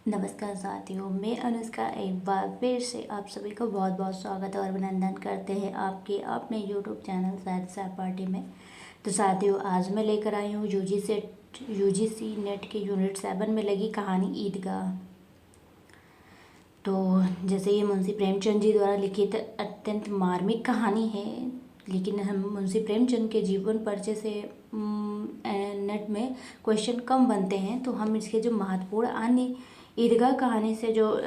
नमस्कार साथियों, मैं अनुष्का एक बार फिर से आप सभी को बहुत बहुत स्वागत और अभिनंदन करते हैं आपके अपने यूट्यूब चैनल शायद सहपाठी में। तो साथियों, आज मैं लेकर आई हूँ यूजीसी नेट के यूनिट 7 में लगी कहानी ईदगाह। तो जैसे ये मुंशी प्रेमचंद जी द्वारा लिखित अत्यंत मार्मिक कहानी है, लेकिन हम मुंशी प्रेमचंद के जीवन परिचय से नेट में क्वेश्चन कम बनते हैं, तो हम इसके जो महत्वपूर्ण अन्य ईदगाह कहानी से जो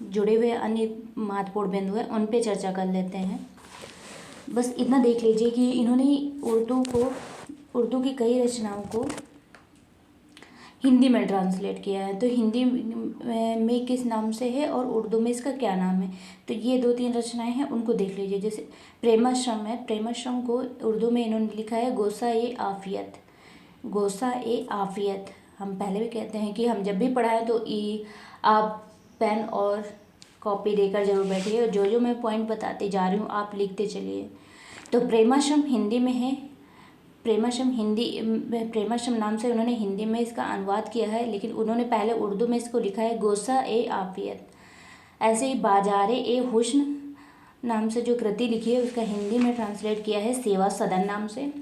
जुड़े हुए अन्य महत्वपूर्ण बिंदु हैं उन पे चर्चा कर लेते हैं। बस इतना देख लीजिए कि इन्होंने उर्दू की कई रचनाओं को हिंदी में ट्रांसलेट किया है। तो हिंदी में किस नाम से है और उर्दू में इसका क्या नाम है, तो ये 2-3 रचनाएं हैं, उनको देख लीजिए। जैसे प्रेमाश्रम है, प्रेमाश्रम को उर्दू में इन्होंने लिखा है गोसा-ए-आफियत। गोसा-ए-आफियत हम पहले भी कहते हैं कि हम जब भी पढ़ाएं तो आप पेन और कॉपी देकर जरूर बैठिए, और जो मैं पॉइंट बताते जा रही हूँ आप लिखते चलिए। तो प्रेमाश्रम हिंदी में है, प्रेमाश्रम नाम से उन्होंने हिंदी में इसका अनुवाद किया है, लेकिन उन्होंने पहले उर्दू में इसको लिखा है गोसा-ए-आफियत। ऐसे ही बाज़ार-ए-हुस्न नाम से जो कृति लिखी है उसका हिंदी में ट्रांसलेट किया है सेवा सदन नाम से।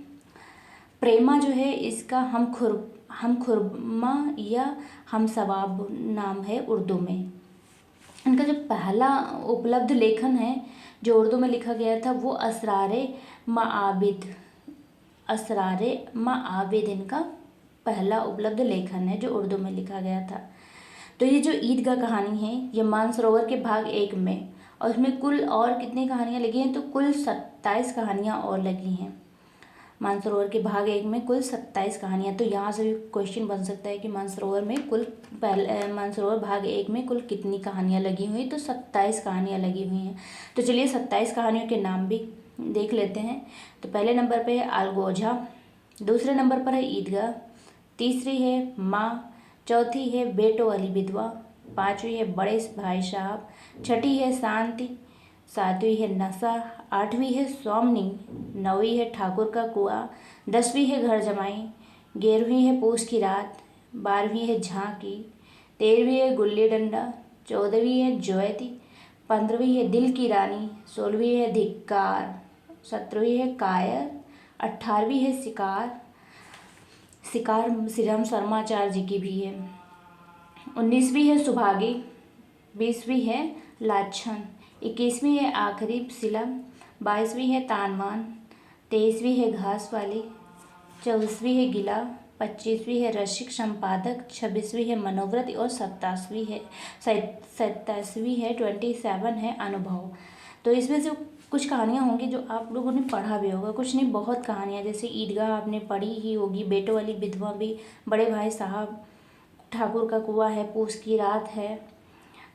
प्रेमा जो है इसका हम खुरमा या हम सवाब नाम है उर्दू में। इनका जो पहला उपलब्ध लेखन है जो उर्दू में लिखा गया था वो असरारे माआबिद इनका पहला उपलब्ध लेखन है जो उर्दू में लिखा गया था। तो ये जो ईदगाह कहानी है ये मानसरोवर के भाग 1 में, और उसमें कुल और कितनी कहानियाँ लगी हैं, तो कुल 27 कहानियाँ और लगी हैं। मानसरोवर के भाग 1 में कुल 27 कहानियाँ। तो यहाँ से भी क्वेश्चन बन सकता है कि मानसरोवर भाग 1 में कुल कितनी कहानियाँ लगी हुई, तो 27 कहानियाँ लगी हुई हैं। तो चलिए 27 कहानियों के नाम भी देख लेते हैं। तो पहले नंबर पे है अलगोजा, दूसरे नंबर पर है ईदगाह, तीसरी है माँ, चौथी है बेटो अली विधवा, पाँचवीं है बड़े भाई साहब, छठी है शांति, सातवीं है नशा, आठवीं है सोमनी, नौवीं है ठाकुर का कुआं, 10वीं है घर जमाई, 11वीं है पूस की रात, 12वीं है झांकी, 13वीं है गुल्ली डंडा, 14वीं है ज्योति, 15वीं है दिल की रानी, 16वीं है धिक्कार, 17वीं है कायर, 18वीं है शिकार श्री राम शर्माचार्य जी की भी है, 19वीं है सुभागी, 20वीं है लाछन, 21वीं है आखिरी शिला, 22वीं है तानमान, 23वीं है घास वाली, 24वीं है गिला, 25वीं है रसिक संपादक, 26वीं है मनोव्रत और 27वीं है 27 है अनुभव। तो इसमें से कुछ कहानियाँ होंगी जो आप लोगों ने पढ़ा भी होगा, कुछ नहीं बहुत कहानियाँ, जैसे ईदगाह आपने पढ़ी ही होगी, बेटो वाली विधवा भी, बड़े भाई साहब, ठाकुर का कुआं है, पूस की रात है,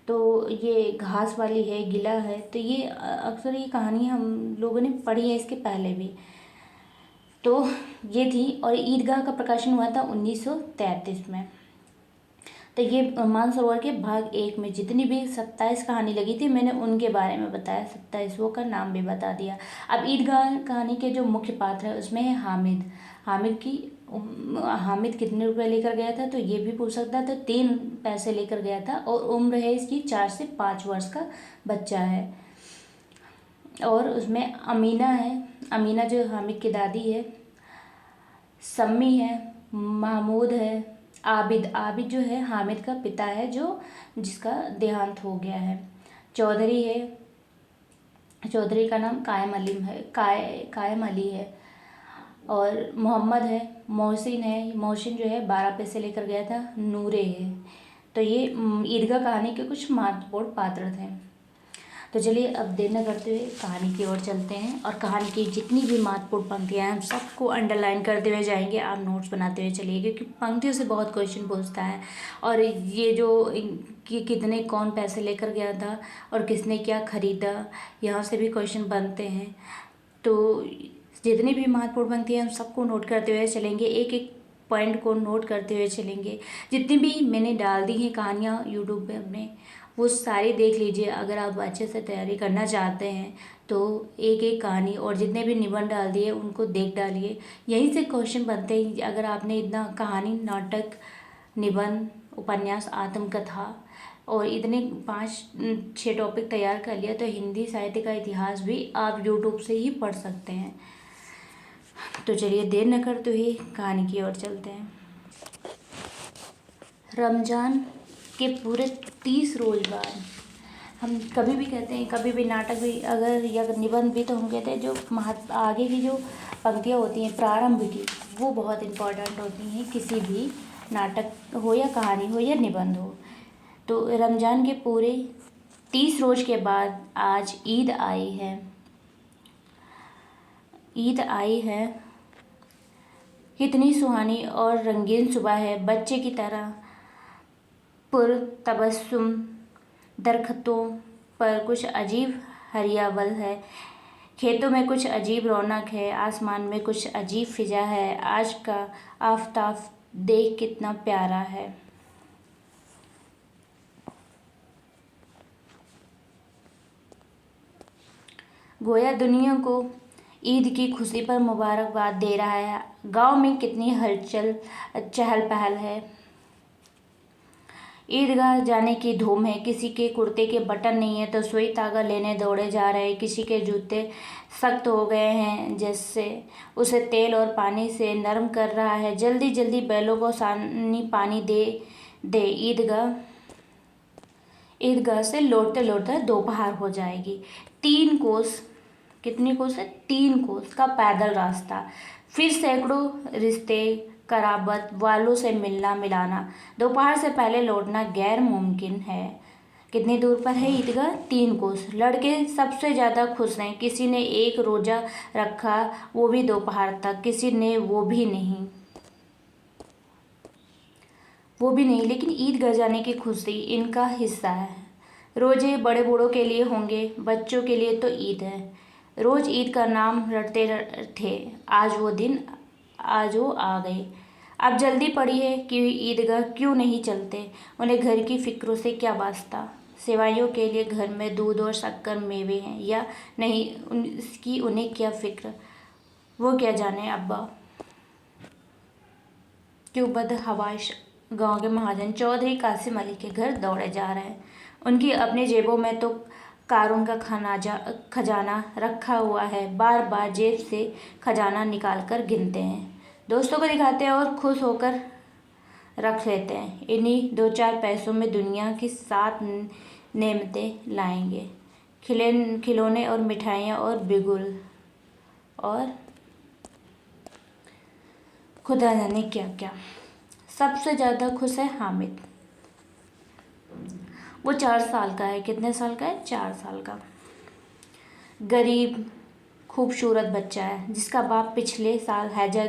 तो ये घास वाली है, गिला है। तो ये अक्सर ये कहानी हम लोगों ने पढ़ी है इसके पहले भी। तो ये थी, और ईदगाह का प्रकाशन हुआ था 1933 में। तो ये मानसरोवर के भाग 1 में जितनी भी 27 कहानी लगी थी मैंने उनके बारे में बताया, 27 का नाम भी बता दिया। अब ईदगाह कहानी के जो मुख्य पात्र है उसमें है हामिद कितने रुपए लेकर गया था, तो ये भी पूछ सकता था। 3 पैसे लेकर गया था, और उम्र है इसकी 4 से 5 वर्ष का बच्चा है। और उसमें अमीना है, अमीना जो हामिद की दादी है, सम्मी है, महमूद है, आबिद जो है हामिद का पिता है जिसका देहांत हो गया है, चौधरी है, चौधरी का नाम कायम अली है, और मोहम्मद है, मोहसिन जो है 12 पैसे लेकर गया था, नूरे है। तो ये ईदगाह कहानी के कुछ महत्वपूर्ण पात्र थे। तो चलिए अब देर न करते हुए कहानी की ओर चलते हैं, और कहानी की जितनी भी महत्वपूर्ण पंक्तियां हैं हम सबको अंडरलाइन करते हुए जाएंगे, आप नोट्स बनाते हुए चलिए, क्योंकि पंक्तियों से बहुत क्वेश्चन पूछता है। और ये जो कि कितने कौन पैसे लेकर गया था और किसने क्या खरीदा, यहाँ से भी क्वेश्चन बनते हैं। तो जितनी भी महत्वपूर्ण पंक्तियाँ हम सबको नोट करते हुए चलेंगे, एक एक पॉइंट को नोट करते हुए चलेंगे। जितनी भी मैंने डाल दी हैं कहानियाँ यूट्यूब पे अपने, वो सारी देख लीजिए। अगर आप अच्छे से तैयारी करना चाहते हैं तो एक एक कहानी और जितने भी निबंध डाल दिए उनको देख डालिए, यहीं से क्वेश्चन बनते हैं। अगर आपने इतना कहानी, नाटक, निबंध उपन्यास, आत्मकथा और इतने 5-6 टॉपिक तैयार कर लिया तो हिंदी साहित्य का इतिहास भी आप यूट्यूब से ही पढ़ सकते हैं। तो चलिए देर न करते हुए कहानी की ओर चलते हैं। रमज़ान के पूरे 30 रोज़ बाद हम कभी भी कहते हैं, कभी भी नाटक भी अगर या निबंध भी, तो हम कहते हैं जो आगे की जो पंक्तियाँ होती हैं प्रारंभ की, वो बहुत इम्पोर्टेंट होती हैं, किसी भी नाटक हो या कहानी हो या निबंध हो। तो रमज़ान के पूरे 30 रोज़ के बाद आज ईद आई है। ईद आई है, कितनी सुहानी और रंगीन सुबह है। बच्चे की तरह पुरतबस्सुम दरख्तों पर कुछ अजीब हरियावल है, खेतों में कुछ अजीब रौनक है, आसमान में कुछ अजीब फिजा है। आज का आफताब देख कितना प्यारा है। गोया दुनिया को ईद की खुशी पर मुबारकबाद दे रहा है। गांव में कितनी हलचल चहल पहल है। ईदगाह जाने की धूम है। किसी के कुर्ते के बटन नहीं है तो सुई धागा लेने दौड़े जा रहे। किसी के जूते सख्त हो गए हैं जैसे उसे तेल और पानी से नरम कर रहा है। जल्दी जल्दी बैलों को सानी पानी दे दे। ईदगाह से लौटते लौटते दोपहर हो जाएगी। 3 कोस, कितनी कोस है? 3 कोस का पैदल रास्ता, फिर सैकड़ों रिश्ते कराबत वालों से मिलना मिलाना। दोपहर से पहले लौटना गैर मुमकिन है। कितनी दूर पर है ईदगाह? 3 कोस। लड़के सबसे ज़्यादा खुश हैं। किसी ने एक रोज़ा रखा, वो भी दोपहर तक। किसी ने वो भी नहीं, लेकिन ईदगाह जाने की खुशी इनका हिस्सा है। रोज़े बड़े बूढ़ों के लिए होंगे, बच्चों के लिए तो ईद है। रोज़ ईद का नाम रटते थे, आज वो आ गए। अब जल्दी पड़ी है कि ईदगाह क्यों नहीं चलते। उन्हें घर की फिक्रों से क्या वास्ता। सेवाइयों के लिए घर में दूध और शक्कर मेवे हैं या नहीं, उसकी उन्हें क्या फिक्र। वो क्या जाने अब्बा क्यों बदहवाश गांव के महाजन चौधरी कासिम अली के घर दौड़े जा रहे हैं। उनकी अपनी जेबों में तो कारून का खजाना रखा हुआ है। बार बार जेब से खजाना निकाल कर गिनते हैं, दोस्तों को दिखाते हैं और खुश होकर रख लेते हैं। इन्हीं 2-4 पैसों में दुनिया की 7 नेमतें लाएंगे, खिलौने और मिठाइयाँ और बिगुल और खुदा जाने क्या क्या। सबसे ज़्यादा खुश है हामिद। वो 4 साल का है। कितने साल का है? 4 साल का। गरीब खूबसूरत बच्चा है जिसका बाप पिछले साल हैजा,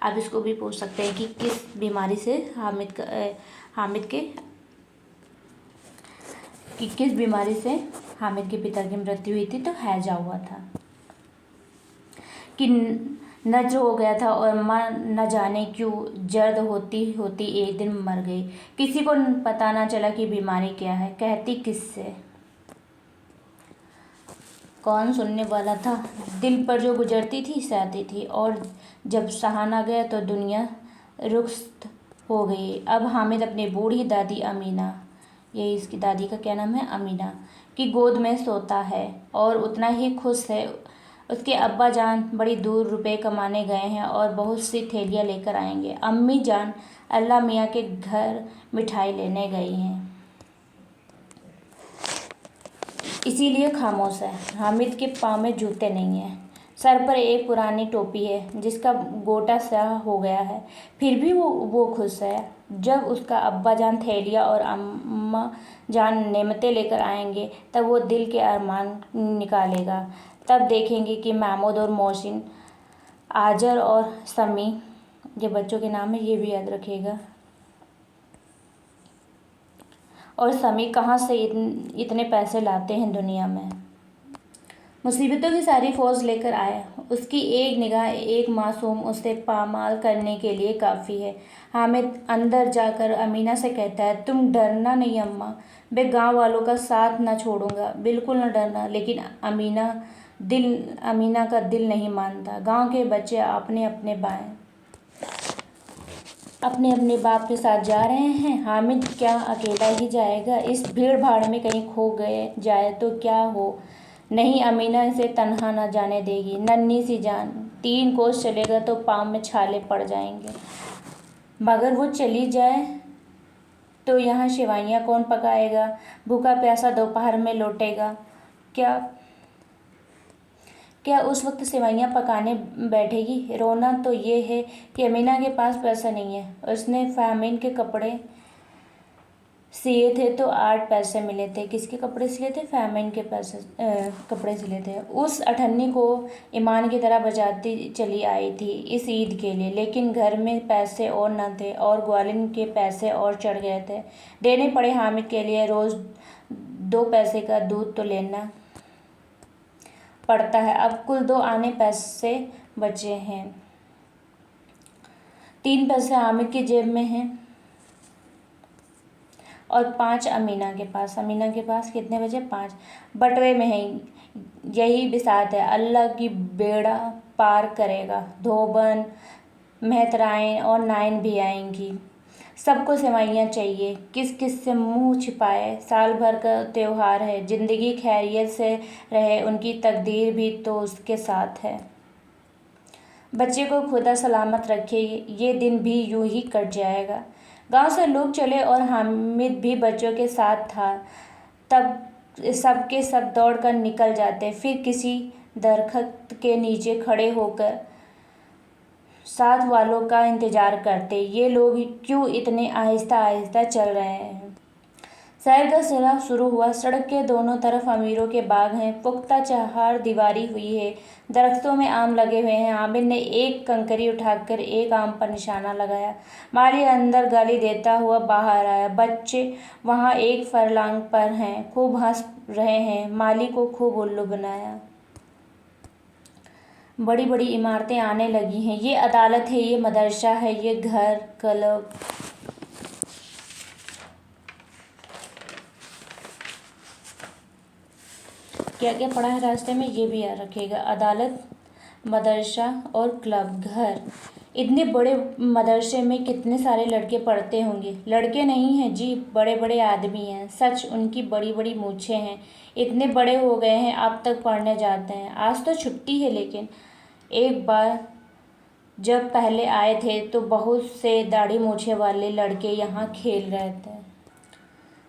आप इसको भी पूछ सकते हैं कि किस बीमारी से हामिद के पिता की मृत्यु हुई थी, तो हैजा हुआ था कि नज़्र हो गया था और माँ न जाने क्यों जर्द होती होती एक दिन मर गई। किसी को पता ना चला कि बीमारी क्या है, कहती किससे, कौन सुनने वाला था। दिल पर जो गुजरती थी सहती थी, और जब सहा ना गया तो दुनिया रुख्सत हो गई। अब हामिद अपनी बूढ़ी दादी अमीना, यही इसकी दादी का क्या नाम है, अमीना, की गोद में सोता है और उतना ही खुश है। उसके अब्बा जान बड़ी दूर रुपए कमाने गए हैं और बहुत सी थैलियाँ लेकर आएंगे। अम्मी जान अल्लाह मियाँ के घर मिठाई लेने गई हैं, इसीलिए खामोश है। हामिद के पाँव में जूते नहीं हैं, सर पर एक पुरानी टोपी है जिसका गोटा सा हो गया है, फिर भी वो खुश है। जब उसका अब्बा जान थैलियाँ और अम्मा जान नेमतें लेकर आएंगे तब वो दिल के अरमान निकालेगा। तब देखेंगे कि महमूद और मोहसिन, आजर और समी, ये बच्चों के नाम है, ये भी याद रखिएगा, और समी कहाँ से इतने पैसे लाते हैं दुनिया में। मुसीबतों की सारी फौज लेकर आया। उसकी एक निगाह, एक मासूम उसे पामाल करने के लिए काफ़ी है। हामिद अंदर जाकर अमीना से कहता है, तुम डरना नहीं अम्मा, मैं गांव वालों का साथ न छोड़ूंगा, बिल्कुल न डरना। लेकिन अमीना का दिल नहीं मानता। गांव के बच्चे अपने अपने बाएं अपने अपने बाप के साथ जा रहे हैं। हामिद क्या अकेला ही जाएगा? इस भीड़ भाड़ में कहीं खो गए जाए तो क्या हो? नहीं, अमीना इसे तन्हा न जाने देगी। नन्ही सी जान, 3 कोस चलेगा तो पाँव में छाले पड़ जाएंगे। मगर वो चली जाए तो यहाँ सेवइयाँ कौन पकाएगा? भूखा प्यासा दोपहर में लौटेगा क्या? क्या उस वक्त सेवइयाँ पकाने बैठेगी? रोना तो ये है कि अमीना के पास पैसा नहीं है। उसने फ़ाहमीन के कपड़े सिए थे तो 8 पैसे मिले थे। किसके कपड़े सिले थे? फ़ाहमीन के कपड़े सिले थे। उस अठन्नी को ईमान की तरह बचाती चली आई थी इस ईद के लिए, लेकिन घर में पैसे और न थे और ग्वालिन के पैसे और चढ़ गए थे। देने पड़े हामिद के लिए। रोज़ 2 पैसे का दूध तो लेना पड़ता है। अब कुल 2 आने पैसे बचे हैं। 3 पैसे हामिद की जेब में हैं और 5 अमीना के पास। अमीना के पास कितने बचे? 5 बटवे में हैं। यही बिसात है, अल्लाह की बेड़ा पार करेगा। धोबन, मेहतराइन और नाइन भी आएंगी। सबको सेवइयाँ चाहिए। किस किस से मुंह छिपाए? साल भर का त्योहार है। ज़िंदगी खैरियत से रहे, उनकी तकदीर भी तो उसके साथ है। बच्चे को खुदा सलामत रखे, ये दिन भी यूं ही कट जाएगा। गांव से लोग चले और हामिद भी बच्चों के साथ था। तब सब के सब दौड़ कर निकल जाते, फिर किसी दरख्त के नीचे खड़े होकर साथ वालों का इंतज़ार करते। ये लोग क्यों इतने आहिस्ता आहिस्ता चल रहे हैं? शहर का सैलाब शुरू हुआ। सड़क के दोनों तरफ अमीरों के बाग हैं। पुख्ता चार दीवारी हुई है। दरख्तों में आम लगे हुए हैं। आमिर ने एक कंकरी उठाकर एक आम पर निशाना लगाया। माली अंदर गाली देता हुआ बाहर आया। बच्चे वहाँ एक फरलांग पर हैं, खूब हंस रहे हैं। माली को खूब उल्लू बनाया। बड़ी बड़ी इमारतें आने लगी हैं। ये अदालत है, ये मदरसा है, ये घर, क्लब। क्या क्या पड़ा है रास्ते में ये भी याद रखिएगा। अदालत, मदरसा और क्लब, घर। इतने बड़े मदरसे में कितने सारे लड़के पढ़ते होंगे। लड़के नहीं हैं जी, बड़े बड़े आदमी हैं। सच, उनकी बड़ी बड़ी मूछें हैं। इतने बड़े हो गए हैं, अब तक पढ़ने जाते हैं। आज तो छुट्टी है, लेकिन एक बार जब पहले आए थे तो बहुत से दाढ़ी मूछे वाले लड़के यहाँ खेल रहे थे।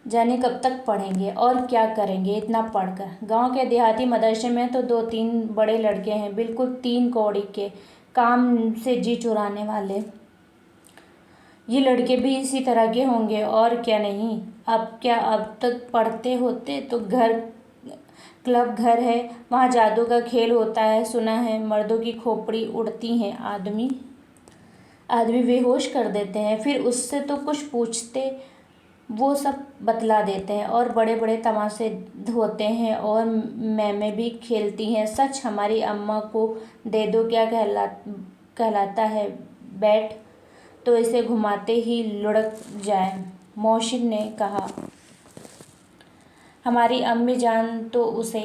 जाने कब तक पढ़ेंगे और क्या करेंगे इतना पढ़कर। गांव के देहाती मदरसे में तो 2-3 बड़े लड़के हैं, बिल्कुल 3 कौड़ी के, काम से जी चुराने वाले। ये लड़के भी इसी तरह के होंगे और क्या नहीं। अब क्या, अब तक पढ़ते होते तो घर, क्लब घर है, वहाँ जादू का खेल होता है। सुना है मर्दों की खोपड़ी उड़ती हैं, आदमी बेहोश कर देते हैं। फिर उससे तो कुछ पूछते, वो सब बतला देते हैं। और बड़े बड़े तमाशे होते हैं और मैमें भी खेलती हैं। सच, हमारी अम्मा को दे दो, क्या कहलाता है, बैठ तो इसे घुमाते ही लुढ़क जाए। मोहसिन ने कहा। हमारी अम्मी जान तो उसे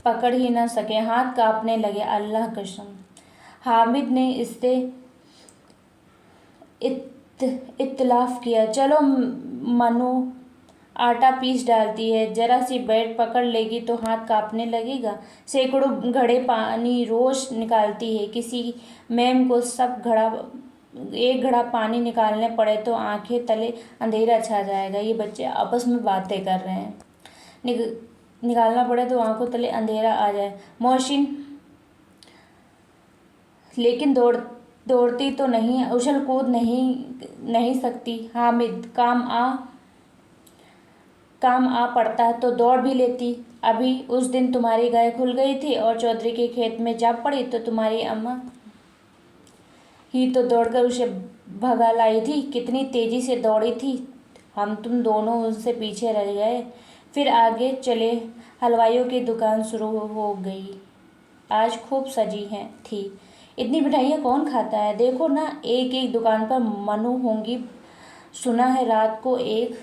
पकड़ ही न सके, हाथ कांपने लगे। अल्लाह कसम। हामिद ने इससे इत्तलाफ किया। चलो मनु आटा पीस डालती है, जरा सी बैठ पकड़ लेगी तो हाथ कांपने लगेगा। सैकड़ों घड़े पानी रोज निकालती है। किसी मैम को एक घड़ा पानी निकालने पड़े तो आंखें तले अंधेरा छा जाएगा। ये बच्चे आपस में बातें कर रहे हैं। निकालना पड़े तो आंखों तले अंधेरा आ जाए। मोहसिन, लेकिन दौड़ती तो नहीं, उछल कूद नहीं सकती। हामिद, काम आ पड़ता है तो दौड़ भी लेती। अभी उस दिन तुम्हारी गाय खुल गई थी और चौधरी के खेत में जा पड़ी तो तुम्हारी अम्मा ही तो दौड़कर उसे भगा लाई थी। कितनी तेजी से दौड़ी थी, हम तुम दोनों उनसे पीछे रह गए। फिर आगे चले। हलवाइयों की दुकान शुरू हो गई। आज खूब सजी थी। इतनी मिठाइयाँ कौन खाता है? देखो ना, एक एक दुकान पर मनु होंगी। सुना है रात को एक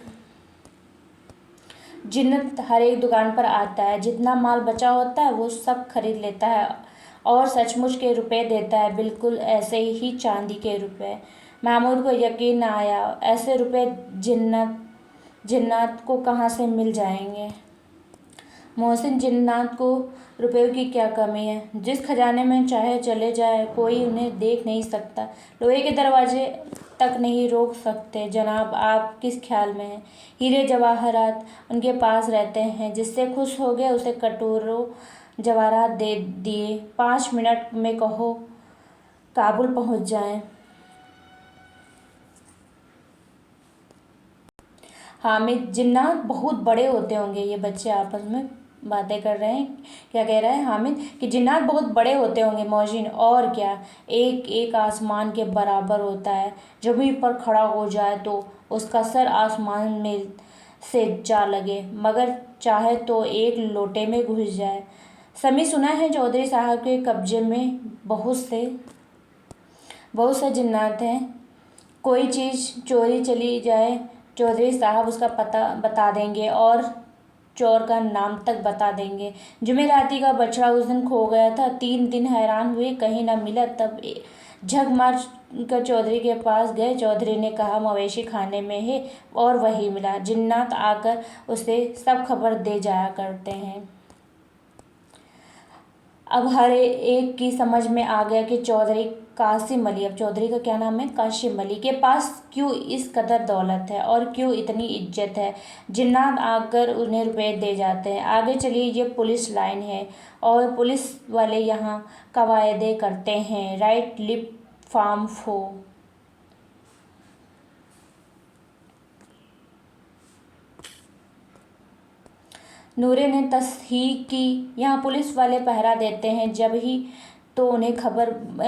जिन्नत हर एक दुकान पर आता है। जितना माल बचा होता है वो सब खरीद लेता है और सचमुच के रुपए देता है, बिल्कुल ऐसे ही चांदी के रुपए। महमूद को यकीन न आया, ऐसे रुपए जिन्नात को कहाँ से मिल जाएंगे। मोहसिन, जिन्नात को रुपयों की क्या कमी है, जिस खजाने में चाहे चले जाए, कोई उन्हें देख नहीं सकता, लोहे के दरवाजे तक नहीं रोक सकते। जनाब, आप किस ख्याल में हैं? हीरे जवाहरात उनके पास रहते हैं, जिससे खुश हो गए उसे कटोरों जवाहरात दे दिए। 5 मिनट में कहो काबुल पहुंच जाएं। हामिद, जिन्नात बहुत बड़े होते होंगे। ये बच्चे आपस में बातें कर रहे हैं। क्या कह रहा है हामिद कि जिन्नात बहुत बड़े होते होंगे मोहसिन, और क्या, एक एक आसमान के बराबर होता है। जमीन पर खड़ा हो जाए तो उसका सर आसमान में से जा लगे, मगर चाहे तो एक लोटे में घुस जाए। समी, सुना है चौधरी साहब के कब्जे में बहुत से जिन्नात हैं। कोई चीज़ चोरी चली जाए, चौधरी साहब उसका पता बता देंगे और चोर का नाम तक बता देंगे। जुमेराती का बछड़ा उस दिन खो गया था। 3 दिन हैरान हुए, कहीं न मिला। तब झक मार कर चौधरी के पास गए। चौधरी ने कहा मवेशी खाने में है, और वही मिला। जिन्नात आकर उसे सब खबर दे जाया करते हैं। अब हर एक की समझ में आ गया कि चौधरी कासिम अली, अब चौधरी का क्या नाम है, कासिम अली के पास क्यों इस कदर दौलत है और क्यों इतनी इज्जत है। जिन्नात आकर उन्हें रुपए दे जाते हैं। आगे चलिए, ये पुलिस लाइन है और पुलिस वाले यहाँ कवायदे करते हैं। राइट लिप फार्म फो। नूरे ने तस्हीक की, यहाँ पुलिस वाले पहरा देते हैं, जब ही तो उन्हें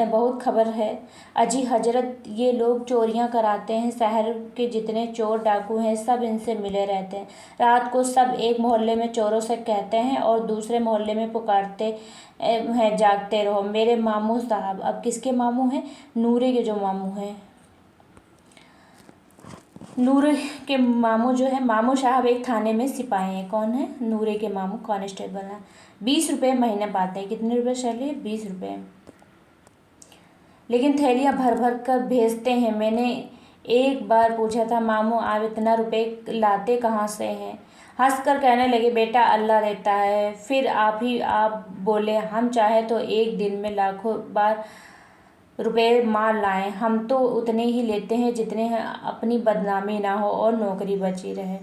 बहुत खबर है। अजी हजरत, ये लोग चोरियाँ कराते हैं। शहर के जितने चोर डाकू हैं सब इनसे मिले रहते हैं। रात को सब एक मोहल्ले में चोरों से कहते हैं और दूसरे मोहल्ले में पुकारते हैं, जागते रहो। मेरे मामू साहब, अब किसके मामू हैं? नूरे के जो मामू हैं। नूरे के मामू जो है, मामू साहब एक थाने में सिपाही हैं। कौन है? नूरे के मामू कांस्टेबल हैं। 20 रुपये महीने पाते हैं। कितने रुपये सैलरी? 20 रुपये, लेकिन थैलियाँ भर भर कर भेजते हैं। मैंने एक बार पूछा था, मामू आप इतना रुपये लाते कहाँ से हैं? हंस कर कहने लगे, बेटा अल्लाह देता है। फिर आप बोले, हम चाहे तो एक दिन में लाखों बार रुपए मार लाएं, हम तो उतने ही लेते हैं जितने हैं, अपनी बदनामी ना हो और नौकरी बची रहे।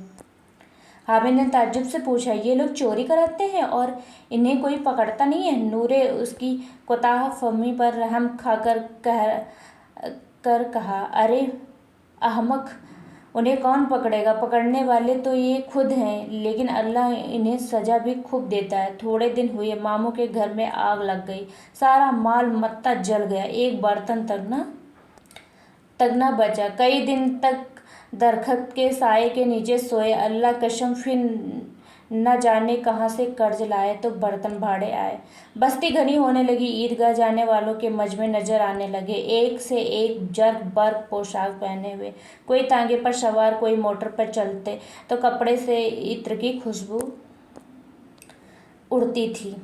हामिद ने ताज्जुब से पूछा, ये लोग चोरी कराते हैं और इन्हें कोई पकड़ता नहीं है? नूरे उसकी कोताह फहमी पर रहम खाकर कहा, अरे अहमक, उन्हें कौन पकड़ेगा? पकड़ने वाले तो ये खुद हैं, लेकिन अल्लाह इन्हें सज़ा भी खूब देता है। थोड़े दिन हुए मामू के घर में आग लग गई, सारा माल मत्ता जल गया, एक बर्तन तक न बचा। कई दिन तक दरख्त के साए के नीचे सोए। अल्लाह कसम, फिर न जाने कहाँ से कर्ज लाए तो बर्तन भाड़े आए। बस्ती घनी होने लगी। ईदगाह जाने वालों के मजमे नजर आने लगे, एक से एक जर्क बर्क पोशाक पहने हुए। कोई तांगे पर सवार, कोई मोटर पर चलते, तो कपड़े से इत्र की खुशबू उड़ती थी।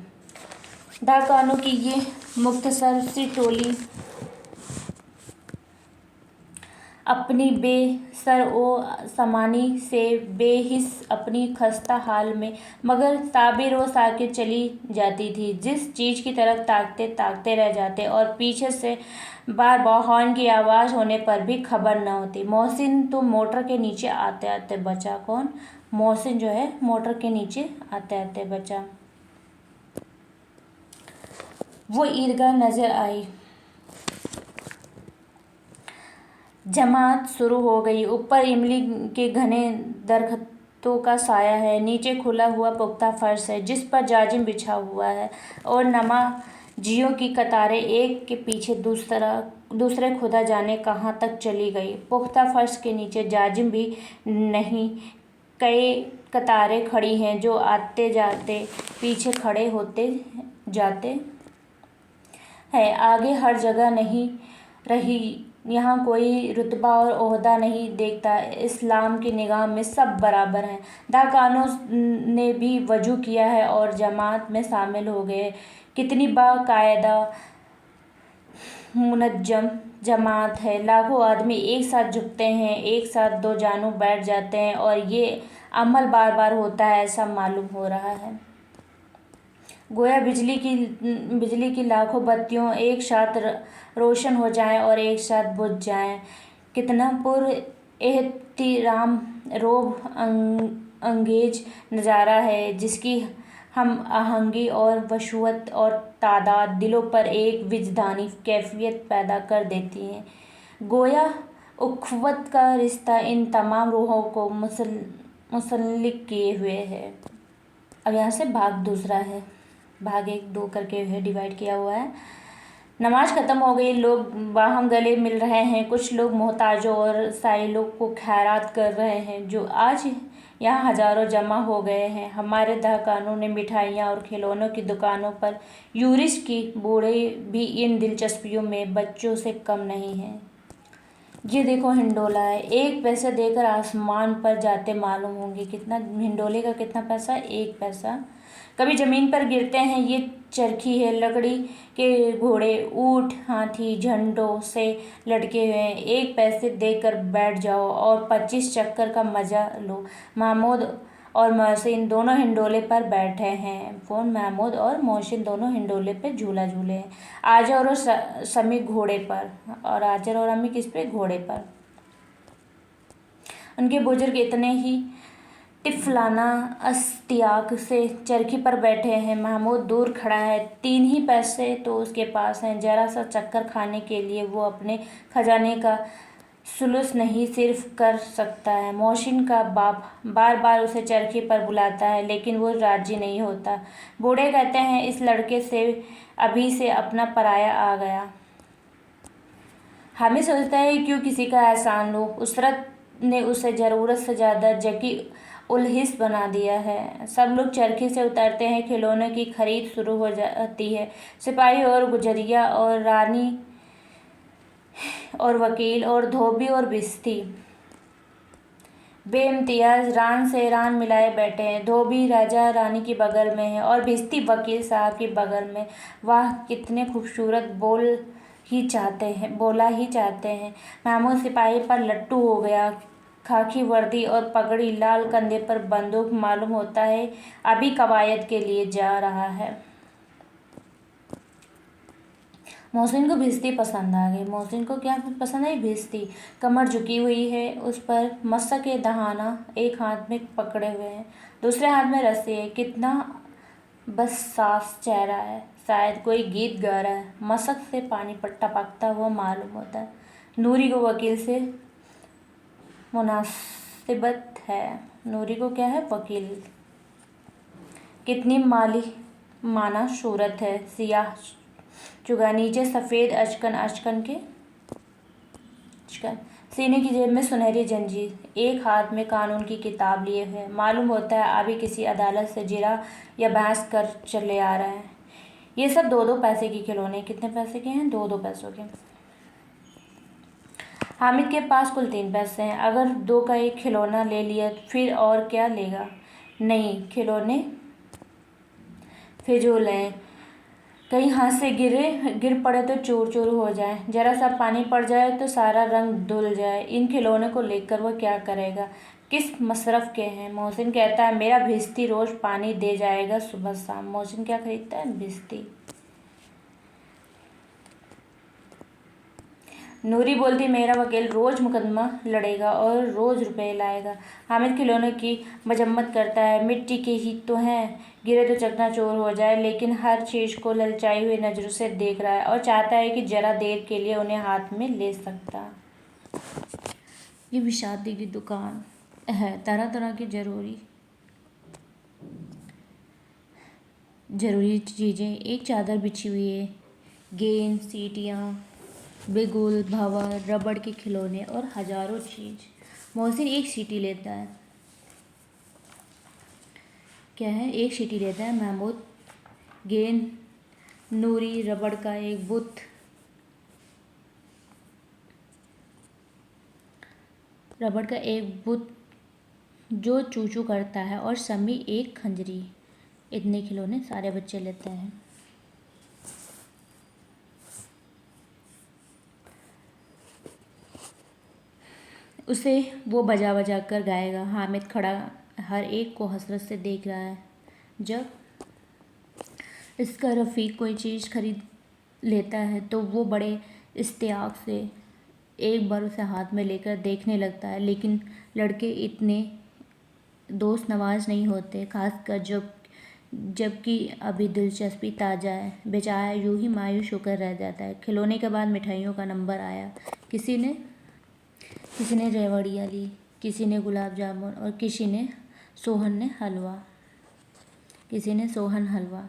डाकानों की ये मुख्तसर सी टोली अपनी बेसर ओ समानी से बेहिस, अपनी खस्ता हाल में मगर साबिर व साकित चली जाती थी। जिस चीज़ की तरफ ताकते रह जाते और पीछे से बार बार हॉर्न की आवाज़ होने पर भी खबर न होती। मोहसिन तो मोटर के नीचे आते आते बचा। कौन? मोहसिन जो है, मोटर के नीचे आते आते बचा। वो ईदगाह नजर आई। जमात शुरू हो गई। ऊपर इमली के घने दरख्तों का साया है, नीचे खुला हुआ पुख्ता फर्श है जिस पर जाजिम बिछा हुआ है और नमाजियों की कतारें एक के पीछे दूसरे खुदा जाने कहाँ तक चली गई। पुख्ता फर्श के नीचे जाजिम भी नहीं, कई कतारें खड़ी हैं जो आते जाते पीछे खड़े होते जाते हैं। आगे हर जगह नहीं रही। यहाँ कोई रुतबा और ओहदा नहीं देखता। इस्लाम की निगाह में सब बराबर हैं। डाकानों ने भी वजू किया है और जमात में शामिल हो गए। कितनी बाकायदा मुनज्जम जमात है। लाखों आदमी एक साथ झुकते हैं, एक साथ दो जानू बैठ जाते हैं और ये अमल बार बार होता है ऐसा मालूम हो रहा है। गोया बिजली की लाखों बत्तियों एक साथ रोशन हो जाएं और एक साथ बुझ जाएं। कितना पुर एहतिराम रोब अंगेज नज़ारा है, जिसकी हम आहंगी और वशुवत और तादाद दिलों पर एक विजदानी कैफियत पैदा कर देती हैं। गोया उखवत का रिश्ता इन तमाम रूहों को मुसल्लिक किए हुए है। अब यहाँ से भाग दूसरा है, भाग 1-2 करके है डिवाइड किया हुआ है। नमाज ख़त्म हो गई, लोग बाहम गले मिल रहे हैं। कुछ लोग मोहताजों और साइलों को खैरात कर रहे हैं जो आज यहाँ हज़ारों जमा हो गए हैं। हमारे दहकानों ने मिठाइयाँ और खिलौनों की दुकानों पर यूरिस्ट की बूढ़े भी इन दिलचस्पियों में बच्चों से कम नहीं हैं। ये देखो हिंडोला है, 1 पैसे देकर आसमान पर जाते मालूम होंगे। कितना हिंडोले का कितना पैसा? 1 पैसा। कभी ज़मीन पर गिरते हैं। ये चरखी है, लकड़ी के घोड़े, ऊँट, हाथी झंडों से लटके हुए हैं। 1 पैसे देकर बैठ जाओ और 25 चक्कर का मज़ा लो। महमूद और मोहसिन दोनों हिंडोले पर बैठे हैं। महमूद और मोहसिन दोनों हिंडोले पे झूला झूले हैं। आजर और समी घोड़े पर, और आजर और अम्मी किस पे? घोड़े पर। उनके बुजुर्ग इतने ही तिफलाना अस्तियाक से चरखी पर बैठे हैं। महमूद दूर खड़ा है, 3 ही पैसे तो उसके पास हैं। जरा सा चक्कर खाने के लिए वो अपने खजाने का सुलूस नहीं सिर्फ कर सकता है। मोहसिन का बाप बार बार उसे चरखी पर बुलाता है, लेकिन वो राजी नहीं होता। बूढ़े कहते हैं, इस लड़के से अभी से अपना पराया आ गया। हामिद सोचता है, क्यों किसी का एहसान लो। उसरत ने उसे ज़रूरत से ज़्यादा जकी उलहिस बना दिया है। सब लोग चरखी से उतरते हैं, खिलौनों की खरीद शुरू हो जाती है। सिपाही और गुजरिया और रानी और वकील और धोबी और भिश्ती बेइम्तियाज रान से रान मिलाए बैठे हैं। धोबी राजा रानी के बगल में है और भिश्ती वकील साहब के बगल में। वाह, कितने खूबसूरत बोला ही चाहते हैं। महमूद सिपाही पर लट्टू हो गया। खाकी वर्दी और पगड़ी, लाल कंधे पर बंदूक, मालूम होता है अभी कवायद के लिए जा रहा है। मोहसिन को भिश्ती पसंद आ गई। मोहसिन को क्या पसंद आई? भिश्ती। कमर झुकी हुई है, उस पर मशक दहाना एक हाथ में पकड़े हुए हैं, दूसरे हाथ में रस्सी है। कितना बस्सास चेहरा है, शायद कोई गीत गा रहा है। मशक से पानी टपकता हुआ मालूम होता है। नूरी को वकील से मुनासिबत है। नूरी को क्या है? वकील। कितनी माना सूरत है, सियाह चुगा, नीचे सफ़ेद अचकन के सीने की जेब में सुनहरी जंजीर, एक हाथ में कानून की किताब लिए हुए। मालूम होता है अभी किसी अदालत से जिरा या बहस कर चले आ रहे हैं। ये सब 2-2 पैसे के खिलौने। कितने पैसे के हैं? 2-2 पैसों के। हामिद के पास कुल 3 पैसे हैं। अगर 2 का एक खिलौना ले लिया फिर और क्या लेगा? नहीं, खिलौने फिजूल हैं। कहीं हाथ से गिर पड़े तो चूर चूर हो जाए, जरा सा पानी पड़ जाए तो सारा रंग धुल जाए। इन खिलौनों को लेकर वह क्या करेगा? किस मसरफ के हैं? मोहसिन कहता है, मेरा भिश्ती रोज़ पानी दे जाएगा सुबह शाम। मोहसिन क्या खरीदता है? भिश्ती। नूरी बोलती, मेरा वकील रोज़ मुकदमा लड़ेगा और रोज़ रुपए लाएगा। हामिद खिलौनों की मजम्मत करता है, मिट्टी के ही तो हैं, गिरे तो चकनाचूर हो जाए, लेकिन हर चीज़ को ललचाई हुई नज़रों से देख रहा है और चाहता है कि जरा देर के लिए उन्हें हाथ में ले सकता। ये विशादी की दुकान है, तरह तरह की ज़रूरी चीज़ें। एक चादर बिछी हुई है, गेंद, सीटियाँ, बिगुल, भंवर, रबड़ के खिलौने और हज़ारों चीज़। मोहसिन एक सीटी लेता है। क्या है? एक सीटी लेता है। महमूद गेंद, नूरी रबड़ का एक बुत, जो चूचू करता है, और समी एक खंजरी। इतने खिलौने सारे बच्चे लेते हैं। उसे वो बजा बजा कर गाएगा। हामिद खड़ा हर एक को हसरत से देख रहा है। जब इसका रफ़ीक कोई चीज़ खरीद लेता है तो वो बड़े इश्तियाक से एक बार उसे हाथ में लेकर देखने लगता है। लेकिन लड़के इतने दोस्त नवाज नहीं होते, खासकर जबकि अभी दिलचस्पी ताज़ा है। बेचारा यूं ही मायूस होकर रह जाता है। खिलौने के बाद मिठाइयों का नंबर आया। किसी ने रेवड़ियाँ ली, किसी ने गुलाब जामुन और किसी ने सोहन हलवा।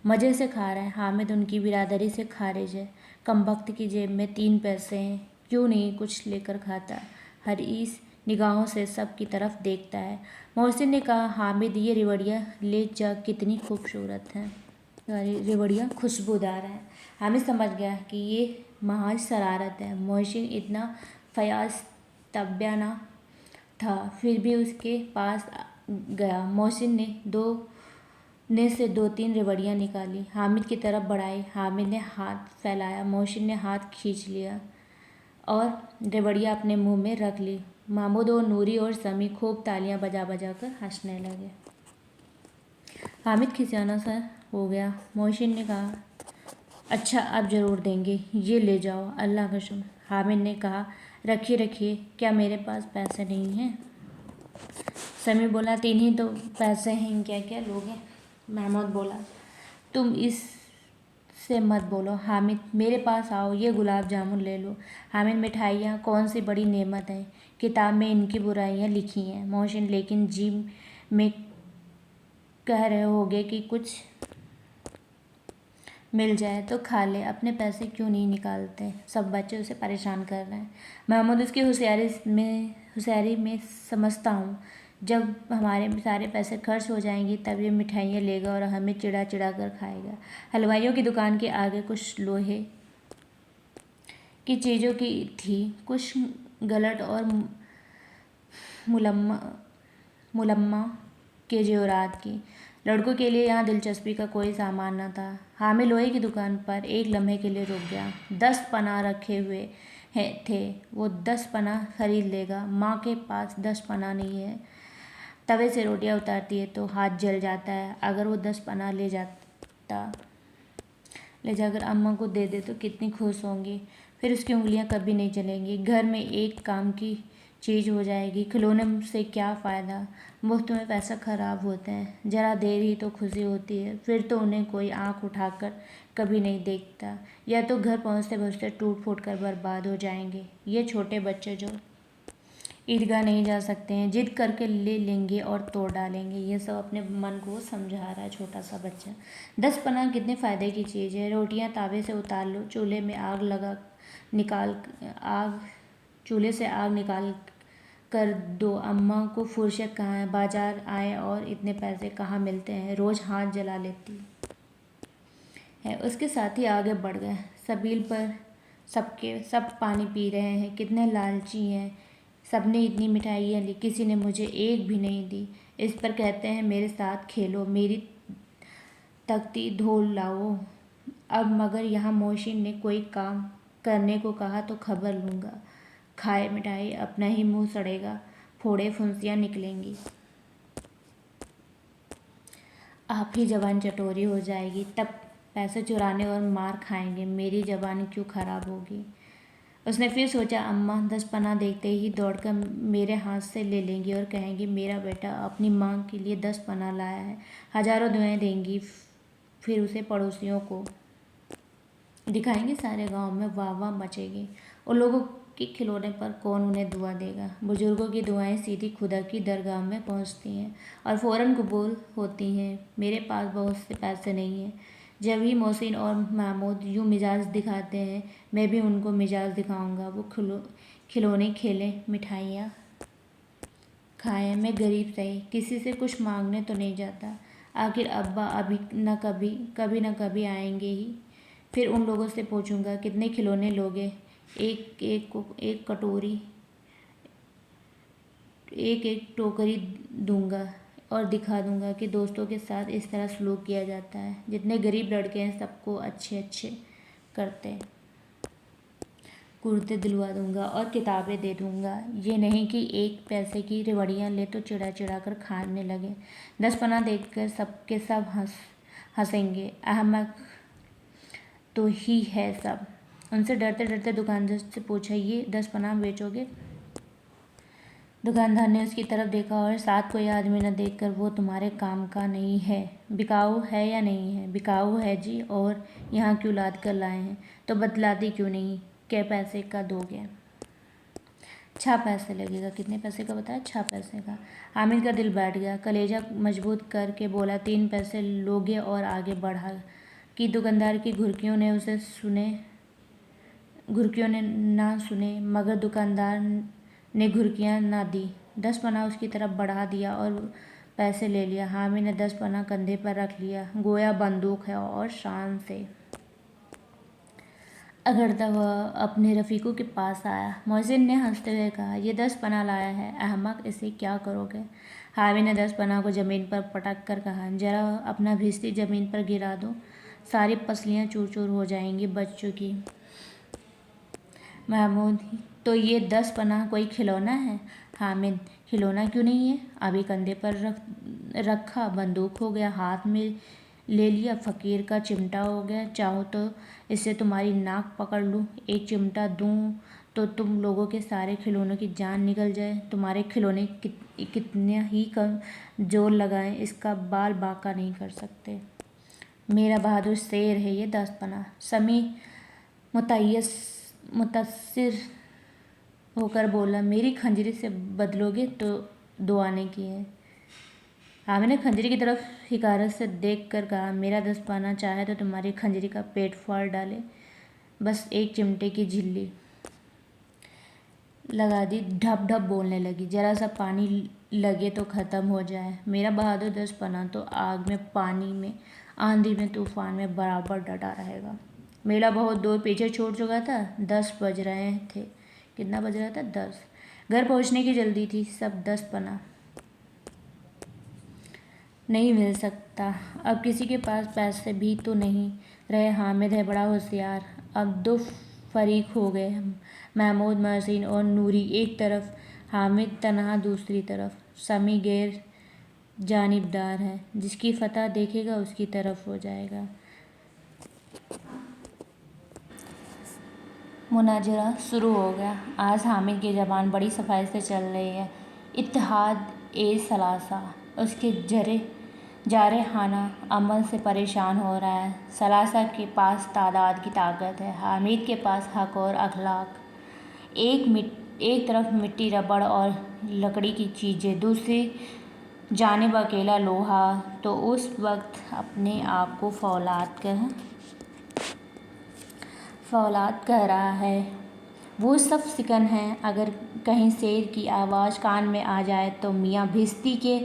मज़े से खा रहा है। हामिद उनकी बिरादरी से खारिज है। कमबख्त की जेब में 3 पैसे हैं, क्यों नहीं कुछ लेकर खाता। हरीस निगाहों से सब की तरफ देखता है। मोहसिन ने कहा, हामिद ये रेवड़ियाँ ले जा, कितनी खूबसूरत हैं। रेवड़ियाँ खुशबूदार हैं। हामिद समझ गया कि ये महज शरारत है। मोहसिन इतना फयाज तब्या न था, फिर भी उसके पास गया। मोहसिन ने से 2-3 रेवड़ियाँ निकाली, हामिद की तरफ बढ़ाई। हामिद ने हाथ फैलाया, मोहसिन ने हाथ खींच लिया और रेवड़ियाँ अपने मुंह में रख ली। महमूद और नूरी और समी खूब तालियां बजा बजा कर हंसने लगे। हामिद खिसियाना सा हो गया। मोहसिन ने कहा, अच्छा अब ज़रूर देंगे, ये ले जाओ, अल्लाह कसम। हामिद ने कहा, रखिए, क्या मेरे पास पैसे नहीं हैं? समी बोला, 3 ही तो पैसे हैं, क्या लोगे? महमूद बोला, तुम इससे मत बोलो। हामिद, मेरे पास आओ, ये गुलाब जामुन ले लो। हामिद, मिठाइयाँ कौन सी बड़ी नेमत है, किताब में इनकी बुराइयाँ लिखी हैं। मोहसिन, लेकिन जी में कह रहे होगे कि कुछ मिल जाए तो खा ले, अपने पैसे क्यों नहीं निकालते? सब बच्चे उसे परेशान कर रहे हैं। महमूद, उसकी होशियारी में समझता हूँ, जब हमारे सारे पैसे खर्च हो जाएंगी तब ये मिठाइयाँ लेगा और हमें चिढ़ा कर खाएगा। हलवाइयों की दुकान के आगे कुछ लोहे की चीज़ों की थी, कुछ गलट और मुलम्मा के जेवरात की। लड़कों के लिए यहाँ दिलचस्पी का कोई सामान न था। हामिद लोहे की दुकान पर एक लम्हे के लिए रुक गया। 10 पना रखे हुए थे, वो 10 पना खरीद लेगा। माँ के पास 10 पना नहीं है। तवे से रोटियां उतारती है तो हाथ जल जाता है। अगर वो 10 पना ले जाकर अम्मा को दे दे तो कितनी खुश होंगी। फिर उसकी उंगलियां कभी नहीं चलेंगी। घर में एक काम की चीज़ हो जाएगी। खिलौने से क्या फ़ायदा, मुफ्त में पैसा खराब होते हैं। ज़रा देर ही तो खुशी होती है, फिर तो उन्हें कोई आँख उठाकर कभी नहीं देखता, या तो घर पहुँचते पहुँचते टूट फूट कर बर्बाद हो जाएंगे। ये छोटे बच्चे जो ईदगाह नहीं जा सकते हैं, जिद करके ले लेंगे और तोड़ डालेंगे। ये सब अपने मन को समझा रहा है छोटा सा बच्चा। 10 पना कितने फ़ायदे की चीज़ है। रोटियां तावे से उतार लो, चूल्हे से आग निकाल कर दो। अम्मा को फुर्सत कहाँ है, बाजार आए और इतने पैसे कहाँ मिलते हैं, रोज़ हाथ जला लेती है। उसके साथी आगे बढ़ गए। सबील पर सब पानी पी रहे हैं, कितने लालची हैं। सबने इतनी मिठाइयाँ ली, किसी ने मुझे एक भी नहीं दी। इस पर कहते हैं मेरे साथ खेलो, मेरी तख्ती धो लाओ। अब मगर यहाँ मोहसिन ने कोई काम करने को कहा तो खबर लूँगा। खाए मिठाई, अपना ही मुंह सड़ेगा, फोड़े फुंसियाँ निकलेंगी। आप ही जबान चटोरी हो जाएगी, तब पैसे चुराने और मार खाएंगे। मेरी जबान क्यों खराब होगी? उसने फिर सोचा, अम्मा 10 पना देखते ही दौड़कर मेरे हाथ से ले लेंगी और कहेंगी, मेरा बेटा अपनी माँ के लिए 10 पना लाया है। हजारों दुआएं देंगी। फिर उसे पड़ोसियों को दिखाएंगे, सारे गांव में वाह वाह मचेगी। उन लोगों के खिलौने पर कौन उन्हें दुआ देगा? बुजुर्गों की दुआएं सीधी खुदा की दरगाह में पहुंचती हैं और फ़ौरन कबूल होती हैं। मेरे पास बहुत से पैसे नहीं हैं। जब ही मोहसिन और महमूद यूँ मिजाज दिखाते हैं, मैं भी उनको मिजाज दिखाऊंगा। वो खिलौने खेलें, मिठाइयाँ खाएं, मैं गरीब सही, किसी से कुछ मांगने तो नहीं जाता। आखिर अब्बा अभी कभी न कभी आएंगे ही। फिर उन लोगों से पूछूंगा, कितने खिलौने लोगे? एक टोकरी दूंगा और दिखा दूंगा कि दोस्तों के साथ इस तरह सलूक किया जाता है। जितने गरीब लड़के हैं सबको अच्छे करते। कुर्ते दिलवा दूंगा और किताबें दे दूंगा। ये नहीं कि 1 पैसे की रिवड़ियाँ ले तो चिढ़ा चिढ़ा कर खाने लगे। 10 पना देखकर सबके सब हंसेंगे। अहमक तो ही है सब। उनसे डरते डरते दुकानदार से पूछा, ये 10 पना बेचोगे? दुकानदार ने उसकी तरफ देखा और साथ कोई आदमी न देखकर, वो तुम्हारे काम का नहीं है। बिकाऊ है या नहीं है? बिकाऊ है जी। और यहाँ क्यों लाद कर लाए हैं? तो बतलाती क्यों नहीं? क्या पैसे का दोगे? 6 पैसे लगेगा। कितने पैसे का बताया? 6 पैसे का। हामिद का दिल बैठ गया। कलेजा मजबूत करके बोला, 3 पैसे लोगे? और आगे बढ़ा कि दुकानदार की घुर्कियों ने ना सुने, मगर दुकानदार ने घुर्कियाँ ना दी। 10 पना उसकी तरफ बढ़ा दिया और पैसे ले लिया। हामिद ने 10 पना कंधे पर रख लिया, गोया बंदूक है, और शान से अगड़ता हुआ अपने रफ़ीकों के पास आया। मोहसिन ने हंसते हुए कहा, ये 10 पना लाया है अहमक, इसे क्या करोगे? हामिद ने 10 पना को ज़मीन पर पटक कर कहा, जरा अपना भिश्ती ज़मीन पर गिरा दो, सारी पसलियाँ चूर चूर हो जाएंगी बच्चों की। महमूद, तो ये 10 पना कोई खिलौना है? हामिद, खिलौना क्यों नहीं है? अभी कंधे पर रखा, बंदूक हो गया, हाथ में ले लिया, फ़कीर का चिमटा हो गया। चाहो तो इससे तुम्हारी नाक पकड़ लूँ, एक चिमटा दूँ तो तुम लोगों के सारे खिलौनों की जान निकल जाए। तुम्हारे खिलौने कितना ही कम जोर लगाएं, इसका बाल बांका नहीं कर सकते। मेरा बहादुर शेर है ये 10 पना। समी मुतासिर होकर बोला, मेरी खंजरी से बदलोगे तो 2 आने की है। हामिद ने खंजरी की तरफ हिकारत से देख कर कहा, मेरा 10 पना चाहे तो तुम्हारी खंजरी का पेट फाड़ डाले, बस एक चिमटे की झिल्ली लगा दी। ढप ढप बोलने लगी, जरा सा पानी लगे तो ख़त्म हो जाए। मेरा बहादुर 10 पना तो आग में, पानी में, आंधी में, तूफान में बराबर डटा रहेगा। मेला बहुत दूर पीछे छूट चुका था। 10 बज रहे थे। कितना बज रहा था? 10। घर पहुंचने की जल्दी थी। सब 10 पना नहीं मिल सकता। अब किसी के पास पैसे भी तो नहीं रहे। हामिद है बड़ा होशियार। अब 2 फरीक हो गए, महमूद, मोहसिन और नूरी एक तरफ, हामिद तनहा दूसरी तरफ। समी गैर जानिबदार है, जिसकी फतह देखेगा उसकी तरफ हो जाएगा। मुनाजरा शुरू हो गया। आज हामिद की ज़बान बड़ी सफाई से चल रही है। इत्तेहाद ए सलासा उसके जारहाना अमल से परेशान हो रहा है। सलासा के पास तादाद की ताकत है, हामिद के पास हक और अखलाक। एक तरफ मिट्टी, रबड़ और लकड़ी की चीज़ें, दूसरी जानिब अकेला लोहा। तो उस वक्त अपने आप को फौलाद कह रहा है। वो सब सिकन है। अगर कहीं शेर की आवाज़ कान में आ जाए तो मियाँ भिश्ती के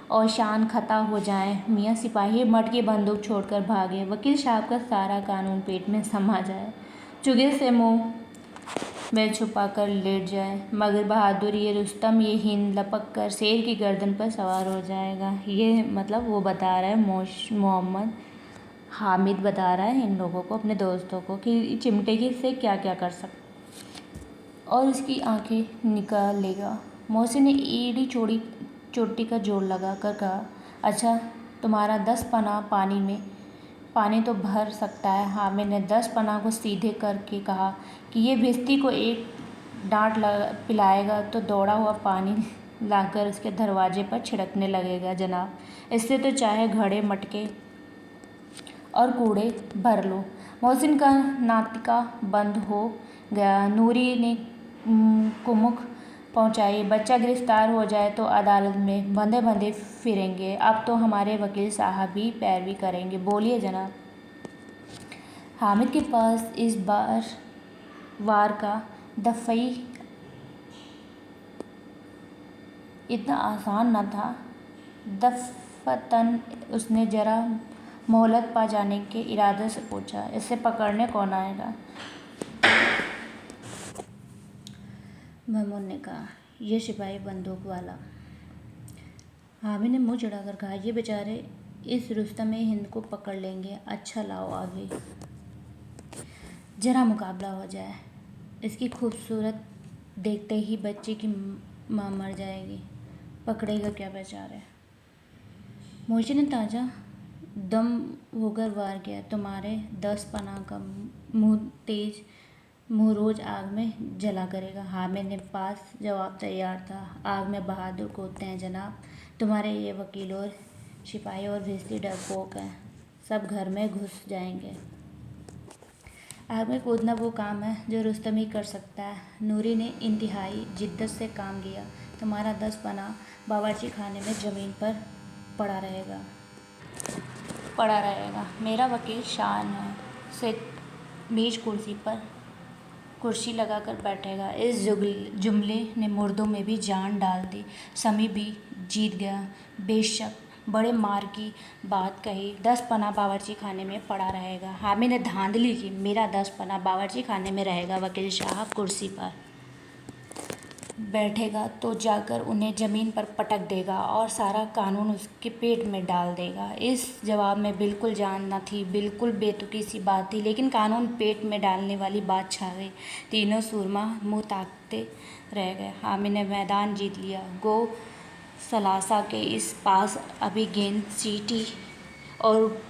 और शान खता हो जाए, मियाँ सिपाही मटकी बंदूक छोड़कर भागे, वकील साहब का सारा कानून पेट में समा जाए, चुगिल से मुंह में छुपा कर लेट जाए, मगर बहादुर ये रुस्तम, ये हिंद लपक कर शेर की गर्दन पर सवार हो जाएगा। ये मतलब वो बता रहा है, मोहम्मद हामिद बता रहा है इन लोगों को, अपने दोस्तों को, कि चिमटे की से क्या क्या कर सकते, और उसकी आंखें निकाल लेगा। मोहसिन ने एड़ी चोटी का जोड़ लगा कर कहा, अच्छा तुम्हारा 10 पना पानी तो भर सकता है। हामिद ने 10 पना को सीधे करके कहा कि ये भिश्ती को एक डांट पिलाएगा तो दौड़ा हुआ पानी लाकर उसके दरवाजे पर छिड़कने लगेगा जनाब। इससे तो चाहे घड़े, मटके और कूड़े भर लो। मोहसिन का नातिका बंद हो गया। नूरी ने कुमुख पहुंचाई, बच्चा गिरफ्तार हो जाए तो अदालत में बंधे बंधे फिरेंगे। अब तो हमारे वकील साहब भी पैरवी करेंगे। बोलिए जनाब। हामिद के पास इस वार का दफ़ई इतना आसान न था। दफ़तन उसने जरा मोहलत पा जाने के इरादे से पूछा, इसे पकड़ने कौन आएगा? महमूद ने कहा, यह सिपाही बंदूक वाला। हामिद ने मुँह चढ़ाकर कहा, ये बेचारे इस रुस्तम हिंद को पकड़ लेंगे। अच्छा लाओ आगे, जरा मुकाबला हो जाए। इसकी खूबसूरत देखते ही बच्चे की माँ मर जाएगी। पकड़ेगा क्या बेचारा। मोची ने ताजा दम होकर वार किया, तुम्हारे 10 पनाह का मुंह रोज आग में जला करेगा। हामिद ने पास जवाब तैयार था, आग में बहादुर कूदते हैं जनाब। तुम्हारे ये वकील और सिपाही और भिस्ती डरपोक हैं, सब घर में घुस जाएंगे। आग में कूदना वो काम है जो रुस्तम ही कर सकता है। नूरी ने इंतहाई जिद्दत से काम किया। तुम्हारा 10 पनाह बावर्ची खाने में ज़मीन पर पड़ा रहेगा। मेरा वकील शान है, से मेज कुर्सी लगाकर बैठेगा। इस जुमले ने मुर्दों में भी जान डाल दी। समी भी जीत गया। बेशक बड़े मार की बात कही, 10 पनाह बावर्ची खाने में पड़ा रहेगा। हामिद ने धांधली की, मेरा 10 पनाह बावर्ची खाने में रहेगा। वकील साहब कुर्सी पर बैठेगा तो जाकर उन्हें ज़मीन पर पटक देगा और सारा कानून उसके पेट में डाल देगा। इस जवाब में बिल्कुल जान न थी, बिल्कुल बेतुकी सी बात थी, लेकिन कानून पेट में डालने वाली बात छा गई। तीनों सुरमा मुँह ताकते रह गए। हामिद ने मैदान जीत लिया। गो सलासा के इस पास अभी गेंद, सीटी और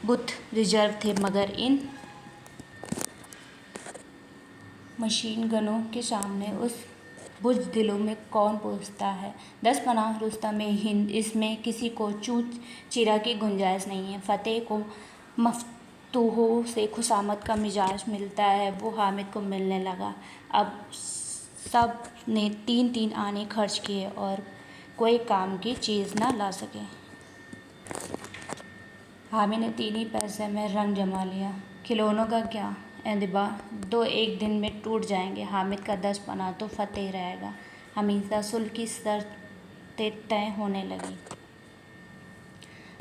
बुत रिजर्व थे, मगर इन मशीन गनों के सामने उस बुज़दिलों में कौन पूछता है। 10 पनाह रुस्तम हिंद, इसमें किसी को चूक चीरा की गुंजाइश नहीं है। फतेह को मफ्तूहों से खुशामद का मिजाज मिलता है, वो हामिद को मिलने लगा। अब सब ने 3-3 आने खर्च किए और कोई काम की चीज़ न ला सके। हामिद ने 3 ही पैसे में रंग जमा लिया। खिलौनों का क्या एतबार, 2-1 दिन में टूट जाएंगे। हामिद का 10 पनाह तो फतेह रहेगा। हमेशा सुल्ह की शर्तें तय होने लगी।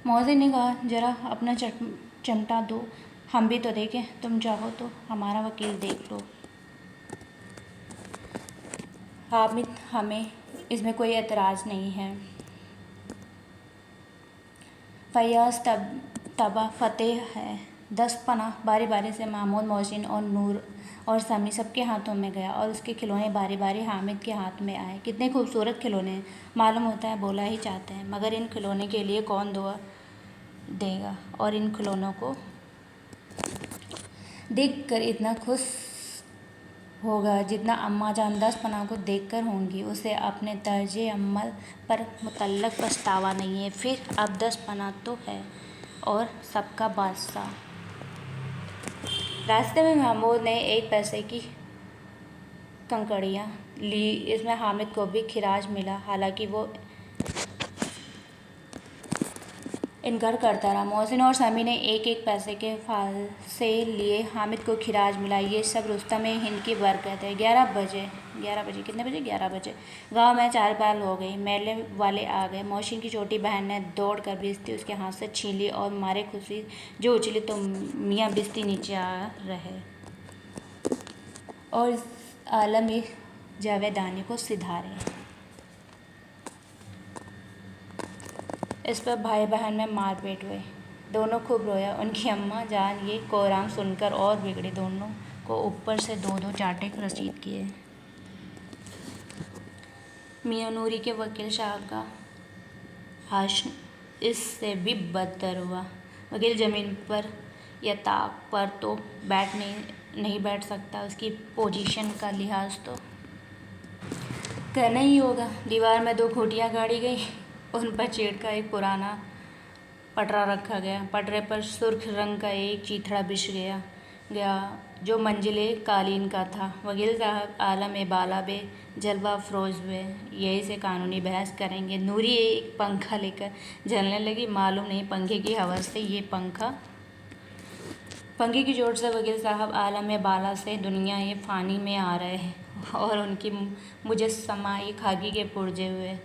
मोहसिन ने कहा, जरा अपना चमटा दो, हम भी तो देखें। तुम चाहो तो हमारा वकील देख लो। हामिद, हमें इसमें कोई एतराज़ नहीं है। फैयाज़ तबा फतेह है। 10 पनाह बारी बारी से महमूद, मोहसिन और नूर और समी सबके हाथों में गया और उसके खिलौने बारी बारी हामिद के हाथ में आए। कितने खूबसूरत खिलौने हैं, मालूम होता है बोला ही चाहते हैं, मगर इन खिलौने के लिए कौन दुआ देगा और इन खिलौनों को देख कर इतना खुश होगा जितना अम्मा जान 10 पनाह को देखकर होंगी। उसे अपने तर्जे अमल पर मुतल्लक पछतावा नहीं है। फिर अब 10 पनाह तो है और सबका बादशाह। रास्ते में महमूद ने 1 पैसे की कंकड़ियाँ ली। इसमें हामिद को भी खिराज मिला, हालांकि वो इनकार करता रहा। मोहसिन और समी ने 1-1 पैसे के फालसे लिए। हामिद को खिराज मिला। ये सब रुस्तम हिंद की बरकत है। 11 बजे कितने बजे 11 बजे गांव में चारपाल हो गई। मेले वाले आ गए। मोहसिन की छोटी बहन ने दौड़ कर बिस्ती उसके हाथ से छीन ली और मारे खुशी जो उछली तो मियाँ बिस्ती नीचे आ रहे और इस आलम जावेदानी को सिधारे। इस पर भाई बहन में मारपीट हुई। दोनों खूब रोया। उनकी अम्मा जान ये कोराम सुनकर और बिगड़ी। दोनों को ऊपर से 2-2 चांटे रसीद किए। मियाँ नूरी के वकील साहब का हाशन इससे भी बदतर हुआ। वकील ज़मीन पर या ताक पर तो नहीं बैठ सकता, उसकी पोजीशन का लिहाज तो करना ही होगा। दीवार में 2 खूंटियाँ गाड़ी गई, उन पर चेड़ का एक पुराना पटरा रखा गया। पटरे पर सुर्ख रंग का एक चीथड़ा बिछ गया जो मंजिले कालीन का था। वकील साहब आलम बाला बे जलवा अफरोज हुए। यही से कानूनी बहस करेंगे। नूरी एक पंखा लेकर जलने लगी। मालूम नहीं पंखे की हवा से ये पंखे की चोट से वकील साहब आलम बाला से दुनिया ये फ़ानी में आ रहे हैं और उनकी मुजस्समा ये खाकी के पुर्जे हुए।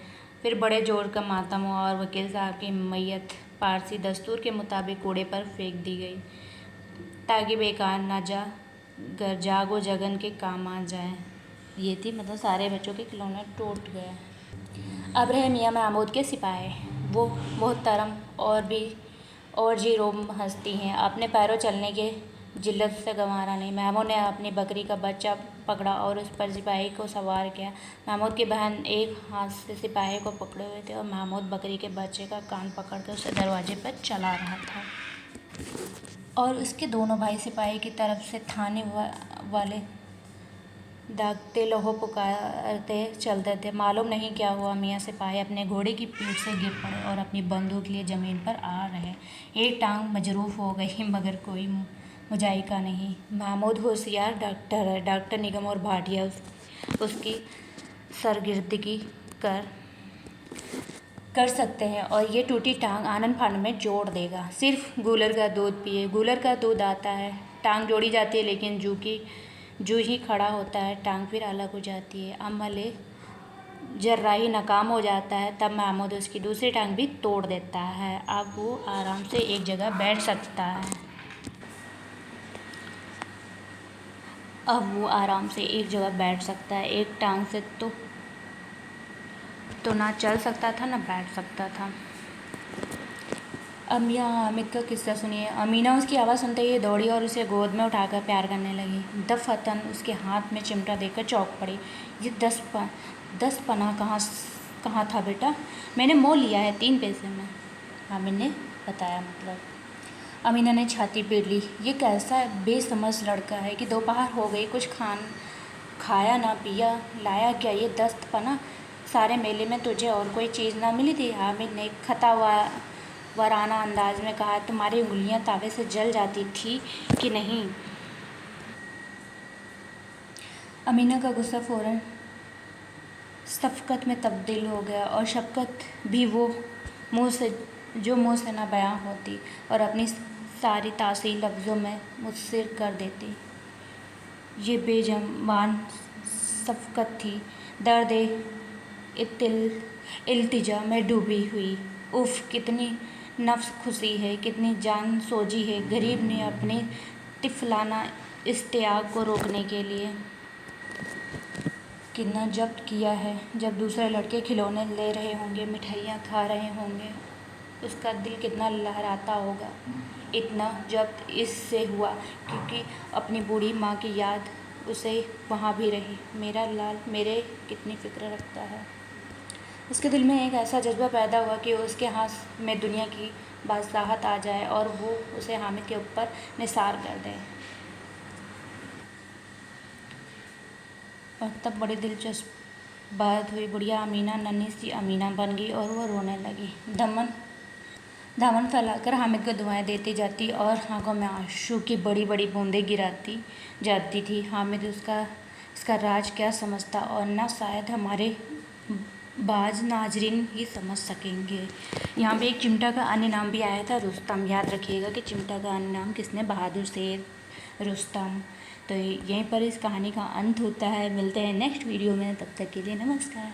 फिर बड़े जोर का मातम हुआ और वकील साहब की मैयत पारसी दस्तूर के मुताबिक कूड़े पर फेंक दी गई ताकि बेकार न जागो जगन के काम आ जाए। ये थी मतलब सारे बच्चों के खिलौने टूट गए। अब रहे मियाँ महमूद के सिपाही। वो मोहतरम और जी रोम हस्ती हैं। अपने पैरों चलने के जिल्लत से गंवारा नहीं। महमूद ने अपनी बकरी का बच्चा पकड़ा और उस पर सिपाही को सवार किया। महमूद की बहन एक हाथ से सिपाही को पकड़े हुए थे और महमूद बकरी के बच्चे का कान पकड़कर उसे दरवाजे पर चला रहा था और उसके दोनों भाई सिपाही की तरफ से थाने वाले दागते लौह पुकारते चलते थे। मालूम नहीं क्या हुआ, मियाँ सिपाही अपने घोड़े की पीठ से गिर पड़े और अपनी बंदूक लिए ज़मीन पर आ रहे। एक टांग मजरूफ हो गई मगर कोई मुजाहिका नहीं। महमूद होशियार डॉक्टर है, डॉक्टर निगम और भाटिया उसकी सरगिर्दगी कर सकते हैं और ये टूटी टांग आनन फानन में जोड़ देगा। सिर्फ गूलर का दूध पिए। गूलर का दूध आता है, टांग जोड़ी जाती है, लेकिन जू ही खड़ा होता है टांग फिर अलग हो जाती है। अमले जर्राही नाकाम हो जाता है, तब महमूद उसकी दूसरी टांग भी तोड़ देता है। अब वो आराम से एक जगह बैठ सकता है। एक टांग से तो ना चल सकता था ना बैठ सकता था। अब मियाँ हामिद का किस्सा सुनिए। अमीना उसकी आवाज़ सुनते ही दौड़ी और उसे गोद में उठाकर प्यार करने लगी। दफ़अतन उसके हाथ में चिमटा देखकर चौंक पड़ी। ये 10 पना कहाँ था बेटा? मैंने मोल लिया है 3 पैसे में, हामिद ने बताया। मतलब अमीना ने छाती पीट ली। ये कैसा बेसमझ लड़का है कि दोपहर हो गई, कुछ खाया ना पिया, लाया क्या ये 10 पना? सारे मेले में तुझे और कोई चीज़ ना मिली थी? हामिद ने खता वराना अंदाज में कहा। तुम्हारी उंगलियां तावे से जल जाती थी कि नहीं? अमीना का गुस्सा फ़ौरन शफ़क़त में तब्दील हो गया और शफ़क़त भी वो मुँह से न बयां होती और अपनी सारी तासीर लफ्ज़ों में मुस्सिर कर देती। ये बेज़बान शफ़क़त थी, दर्द इल्तिजा में डूबी हुई। उफ़, कितनी नफ्स खुशी है, कितनी जान सोजी है। गरीब ने अपने तिफ़लाना इश्तियाक़ को रोकने के लिए कितना जब्त किया है। जब दूसरे लड़के खिलौने ले रहे होंगे, मिठाइयाँ खा रहे होंगे, उसका दिल कितना लहराता होगा। इतना जब्त इससे हुआ क्योंकि अपनी बूढ़ी माँ की याद उसे वहाँ भी रही। मेरा लाल मेरे कितनी फ़िक्र रखता है। उसके दिल में एक ऐसा जज्बा पैदा हुआ कि उसके हाथ में दुनिया की बादशाहत आ जाए और वो उसे हामिद के ऊपर निसार कर दे। और तब बड़ी दिलचस्प बात हुई। बुढ़िया अमीना नन्ही सी अमीना बन गई और वह रोने लगी। दामन फैलाकर हामिद को दुआएं देती जाती और आंखों में आंसू की बड़ी बड़ी बूंदें गिराती जाती थी। हामिद इसका राज क्या समझता और न शायद हमारे बाज नाजरीन ही समझ सकेंगे। यहाँ पे एक चिमटा का अन्य नाम भी आया था, रुस्तम। याद रखिएगा कि चिमटा का अन्य नाम किसने? बहादुर शेर रुस्तम। तो यहीं पर इस कहानी का अंत होता है। मिलते हैं नेक्स्ट वीडियो में, तब तक के लिए नमस्कार।